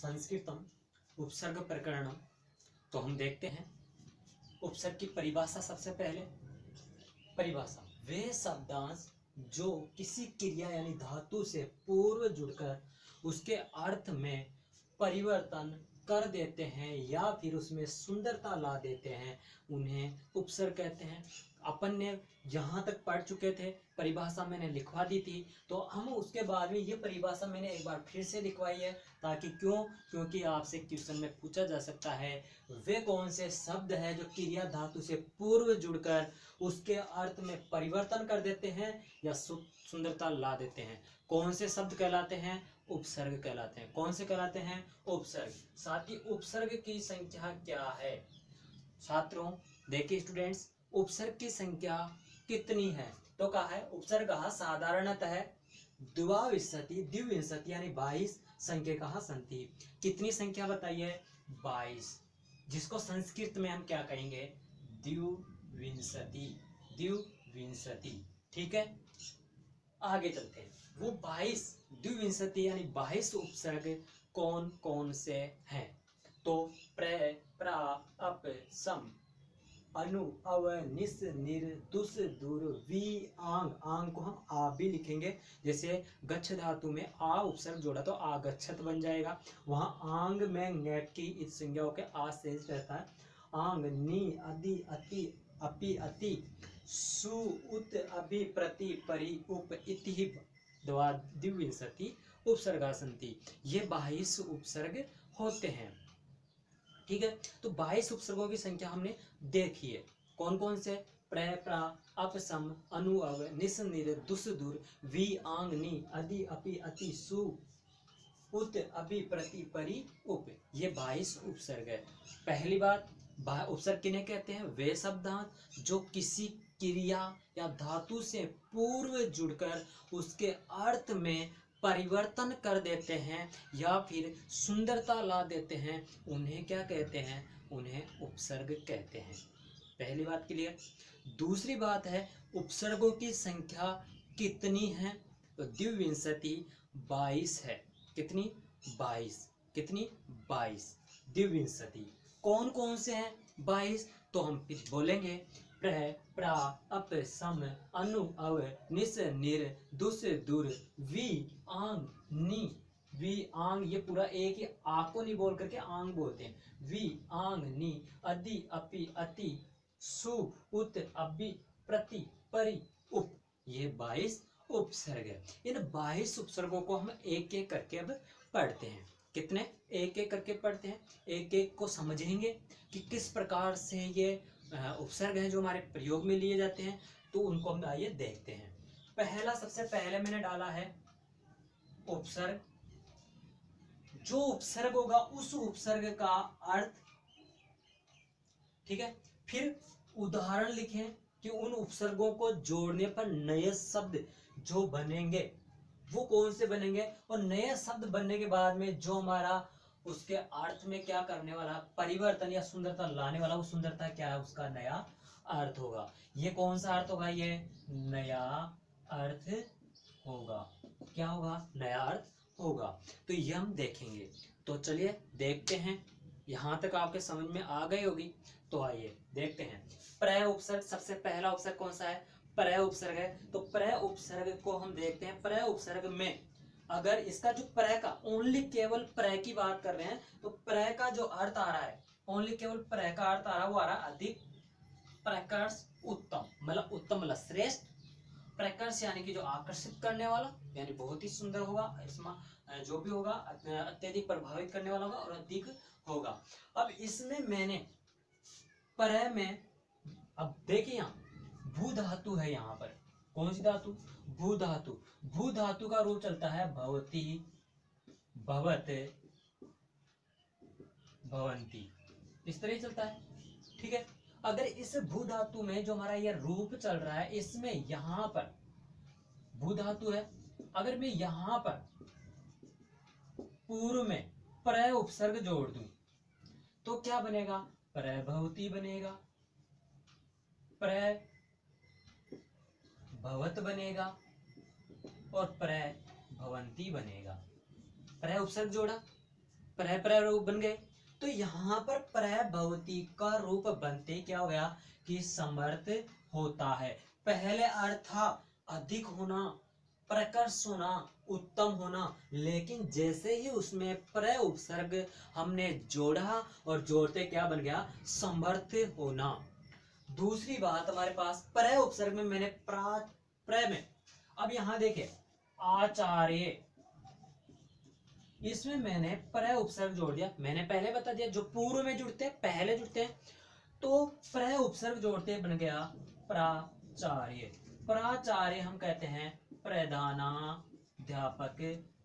संस्कृतम उपसर्ग प्रकरणम। तो हम देखते हैं उपसर्ग की परिभाषा। सबसे पहले परिभाषा, वे शब्दांश जो किसी क्रिया यानी धातु से पूर्व जुड़कर उसके अर्थ में परिवर्तन कर देते हैं या फिर उसमें सुंदरता ला देते हैं, उन्हें उपसर्ग कहते हैं। अपन ने जहाँ तक पढ़ चुके थे, परिभाषा मैंने लिखवा दी थी, तो हम उसके बाद में ये परिभाषा मैंने एक बार फिर से लिखवाई है, ताकि क्योंकि आपसे क्वेश्चन में पूछा जा सकता है वे कौन से शब्द है जो क्रिया धातु से पूर्व जुड़कर उसके अर्थ में परिवर्तन कर देते हैं या सुंदरता ला देते हैं। कौन से शब्द कहलाते हैं? उपसर्ग कहलाते हैं। कौन से कहलाते हैं? उपसर्ग। साथ ही उपसर्ग की संख्या क्या है? छात्रों देखिए स्टूडेंट्स, उपसर्ग की संख्या कितनी है? तो कहा है उपसर्ग साधारणतः द्विविंशति यानी 22 संख्या संति। कितनी संख्या बताइए? 22, जिसको संस्कृत में हम क्या कहेंगे? द्विविंशति। द्विविंशति, ठीक है। आगे चलते हैं। वो 22 द्विविंशति यानी 22 उपसर्ग कौन कौन से हैं? तो प्र, प्रा, अप, सम, अनु, अव, निस, निर, दुस, दुर, वी, आंग। आंग को हम आ भी लिखेंगे। जैसे गच्छ धातु में आ उपसर्ग जोड़ा तो आगच्छत बन जाएगा। वहां आंग में नेट की इस संज्ञा के आ शेष रहता है। आंग, नी, अदि, अति, अपि, अति, सु, उत, अभि, प्रति, परि, उप, इति द्विविंशति उपसर्गा सन्ति। ये 22 उपसर्ग होते हैं, ठीक है। तो 22 उपसर्गों की संख्या हमने देखी है। कौन कौन से? प्र, प्रा, अप, सम, अनु, अव, निस, निर, दुस, दुर, वी, आंग, नी, अदि, अपि, अति, सु, उत, अभि, प्रति, परि, उप। ये 22 उपसर्ग है। पहली बात, उपसर्ग किन्हें कहते हैं? वे शब्दांश जो किसी क्रिया या धातु से पूर्व जुड़कर उसके अर्थ में परिवर्तन कर देते हैं या फिर सुंदरता ला देते हैं, उन्हें क्या कहते हैं? उन्हें उपसर्ग कहते हैं। पहली बात क्लियर। दूसरी बात है उपसर्गों की संख्या कितनी है? तो द्विविंशति 22 है। कितनी? 22। कितनी? 22 द्विविंशति। कौन कौन से हैं 22? तो हम बोलेंगे प्र, प्रा, अप, सम, अनु, अव, निस, निर, दुस, दुर, वी, आंग, नी। वी, आंग, ये पूरा एक ही आ को नहीं बोल करके आंग बोलते हैं। वी, आंग, नी, अदि, अपि, अति, सु, उत, अभि, प्रति, परि, उप। ये 22 उपसर्ग है। इन 22 उपसर्गों को हम एक एक करके अब पढ़ते हैं। कितने? एक एक करके पढ़ते हैं। एक एक को समझेंगे कि किस प्रकार से ये उपसर्ग हैं जो हमारे प्रयोग में लिए जाते हैं, तो उनको हम आइए देखते हैं। पहला, सबसे पहले मैंने डाला है उपसर्ग। जो उपसर्ग होगा उस उपसर्ग का अर्थ, ठीक है। फिर उदाहरण लिखें कि उन उपसर्गों को जोड़ने पर नए शब्द जो बनेंगे वो कौन से बनेंगे, और नए शब्द बनने के बाद में जो हमारा उसके अर्थ में क्या करने वाला परिवर्तन या सुंदरता लाने वाला, वो सुंदरता क्या है? उसका नया अर्थ होगा। ये कौन सा अर्थ होगा? ये नया अर्थ होगा। क्या होगा? नया अर्थ होगा। तो ये हम देखेंगे। तो चलिए देखते हैं। यहां तक आपके समझ में आ गई होगी। तो आइए देखते हैं। प्र उपसर्ग, सबसे पहला उपसर्ग कौन सा है? प्र उपसर्ग है। तो प्र उपसर्ग को हम देखते हैं। प्र उपसर्ग में अगर इसका जो प्र का ओनली केवल प्र की बात कर रहे हैं, तो प्र का जो अर्थ आ रहा है, ओनली केवल प्र का अर्थ आ रहा है, वो आ रहा है अधिक, प्रकर्ष, उत्तम। मतलब उत्तम मतलब श्रेष्ठ, प्रकर्ष यानी कि जो आकर्षित करने वाला, यानी बहुत ही सुंदर होगा, इसमें जो भी होगा अत्यधिक प्रभावित करने वाला होगा, और अधिक होगा। अब इसमें मैंने प्र में, अब देखिए यहाँ भू धातु है। यहाँ पर कौन सी धातु? भू धातु। भू धातु का रूप चलता है भवती, भवत, भवंती, इस तरह चलता है, ठीक है। अगर इस भू धातु में जो हमारा यह रूप चल रहा है, इसमें यहां पर भू धातु है, अगर मैं यहां पर पूर्व में प्र उपसर्ग जोड़ दूं तो क्या बनेगा? प्रभवती बनेगा, प्रभवत बनेगा और प्रभवंती बनेगा। प्र उपसर्ग जोड़ा, प्रह प्रह रूप बन गए। तो यहाँ पर प्रभवती का रूप बनते क्या हो गया कि समर्थ होता है। पहले अर्थ था अधिक होना, प्रकर्ष होना, उत्तम होना, लेकिन जैसे ही उसमें प्र उपसर्ग हमने जोड़ा और जोड़ते क्या बन गया, समर्थ होना। दूसरी बात हमारे पास प्र उपसर्ग में मैंने प्र में, अब यहां देखे आचार्य, इसमें मैंने प्र उपसर्ग जोड़ दिया। मैंने पहले बता दिया जो पूर्व में जुड़ते हैं पहले जुड़ते हैं, तो प्र उपसर्ग जोड़ते बन गया प्राचार्य। प्राचार्य हम कहते हैं प्रधानाध्यापक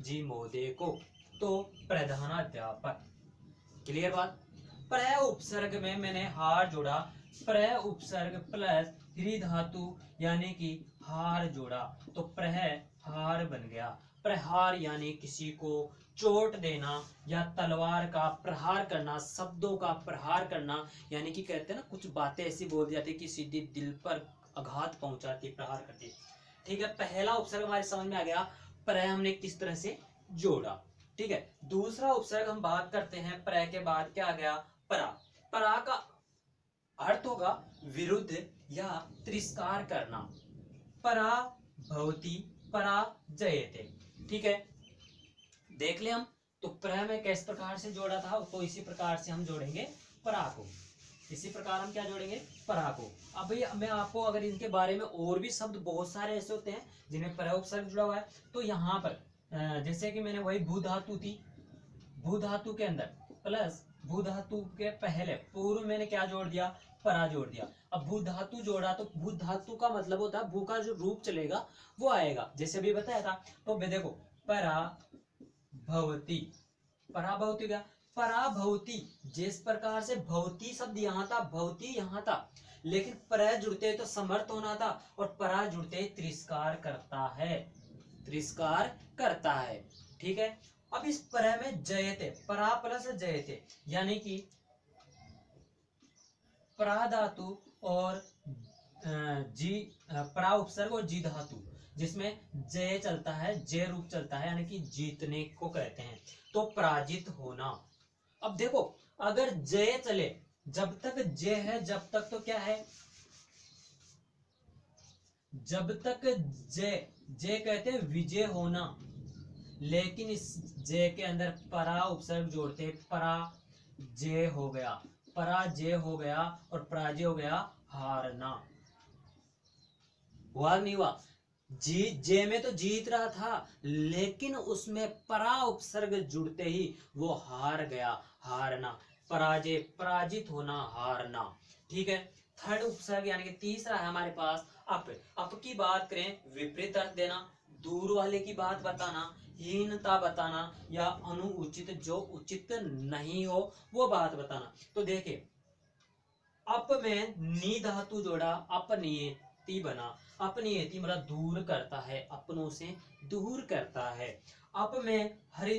जी महोदय को, तो प्रधानाध्यापक। क्लियर बात। प्र उपसर्ग में मैंने हार जोड़ा, प्र उपसर्ग प्लस ह्री धातु यानी कि हार जोड़ा, तो प्रहार बन गया। प्रहार यानी किसी को चोट देना या तलवार का प्रहार करना, शब्दों का प्रहार करना, यानी कि कहते हैं ना कुछ बातें ऐसी बोल दी जाती कि सीधी दिल पर आघात पहुंचाती, प्रहार करती। ठीक है, पहला उपसर्ग हमारे समझ में आ गया, प्र हमने किस तरह से जोड़ा। ठीक है, दूसरा उपसर्ग हम बात करते हैं, प्र के बाद क्या आ गया, परा। परा का अर्थ होगा विरुद्ध या तिरस्कार करना। परा भवती परा जयते। ठीक है, देख ले हम, तो प्र में किस प्रकार से जोड़ा था, तो इसी प्रकार से हम जोड़ेंगे परा को। इसी प्रकार हम क्या जोड़ेंगे, परा को। अब भैया मैं आपको अगर इनके बारे में और भी शब्द बहुत सारे ऐसे होते हैं जिनमें पर उपसर्ग जुड़ा हुआ है, तो यहाँ पर जैसे कि मैंने वही भू धातु थी, भू धातु के अंदर प्लस भू धातु के पहले पूर्व मैंने क्या जोड़ दिया, परा जोड़ दिया। अब भू धातु जोड़ा तो भू धातु का मतलब होता है भू का जो रूप चलेगा वो आएगा, जैसे अभी बताया था। तो देखो परा भवती, पराभवती क्या, पराभवती। जिस प्रकार से भवती शब्द यहाँ था, भवती यहाँ था, लेकिन पर जुड़ते तो समर्थ होना था, और परा जुड़ते तिरस्कार करता है, तिरस्कार करता है। ठीक है, अब इस पर में जयते, परा प्लस जयते, यानी कि परा धातु और जी परा उपसर्ग और जी धातु, जिसमें जय चलता है, जय रूप चलता है, यानी कि जीतने को कहते हैं, तो पराजित होना। अब देखो अगर जय चले, जब तक जय है जब तक तो क्या है, जब तक जय, जय कहते हैं विजय होना, लेकिन इस जय के अंदर परा उपसर्ग जोड़ते, परा जय हो गया, पराजय हो गया, और पराजय हो गया हारना। हुआ नहीं हुआ, जीत, जय में तो जीत रहा था, लेकिन उसमें परा उपसर्ग जुड़ते ही वो हार गया, हारना। पराजय पराजित होना, हारना। ठीक है, थर्ड उपसर्ग यानी कि तीसरा है हमारे पास अप। अप की बात करें, विपरीत अर्थ देना, दूर वाले की बात बताना, हीनता बताना, या अनुचित जो उचित नहीं हो वो बात बताना। तो देखिए अप में नी धातु जोड़ा, अपनियति बना। अपनियति मतलब दूर करता है, अपनों से दूर करता है। अप में हरि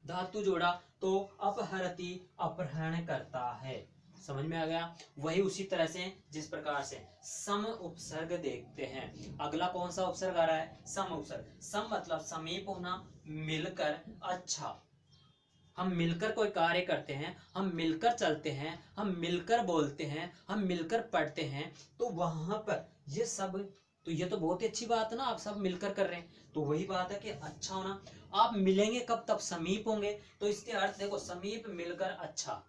धातु जोड़ा, तो अपहरति अपहरण करता है। समझ में आ गया। वही उसी तरह से जिस प्रकार से सम उपसर्ग देखते हैं, अगला कौन सा उपसर्ग आ रहा है, सम उपसर्ग। सम मतलब समीप होना, मिलकर, अच्छा, हम मिलकर कोई कार्य करते हैं, हम मिलकर चलते हैं, हम मिलकर बोलते हैं, हम मिलकर पढ़ते हैं, तो वहां पर ये सब, तो ये तो बहुत ही अच्छी बात है ना, आप सब मिलकर कर रहे हैं, तो वही बात है कि अच्छा होना। आप मिलेंगे कब, तब समीप होंगे, तो इसके अर्थ देखो समीप, मिलकर, अच्छा।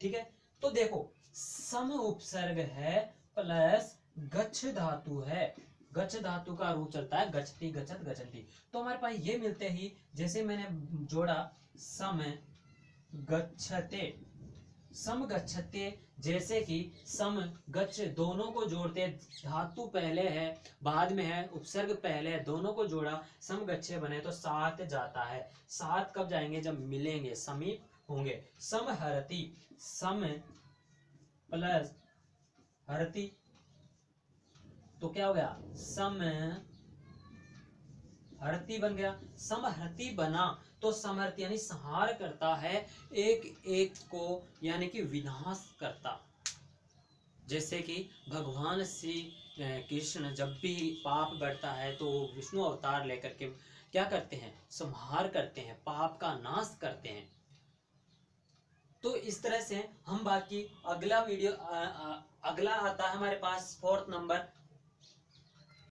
ठीक है, तो देखो सम उपसर्ग है प्लस गच्छ धातु है, गच्छ धातु का रूप चलता है गच्छति, गच्छत, गच्छन्ति। तो हमारे पास ये मिलते ही, जैसे मैंने जोड़ा सम गच्छते, सम गच्छते, जैसे कि सम गच्छ दोनों को जोड़ते, धातु पहले है बाद में है, उपसर्ग पहले है, दोनों को जोड़ा सम गच्छे बने तो साथ जाता है। साथ कब जाएंगे, जब मिलेंगे, समीप होंगे। सम हरति, सम प्लस हरति, तो क्या हो गया, सम हरति बन गया। समहरति बना तो समहरति यानी संहार करता है, एक एक को, यानी कि विनाश करता। जैसे कि भगवान श्री कृष्ण जब भी पाप बढ़ता है तो विष्णु अवतार लेकर के क्या करते हैं, संहार करते हैं, पाप का नाश करते हैं। इस तरह से हम बाकी अगला वीडियो अगला आता है हमारे पास 4th नंबर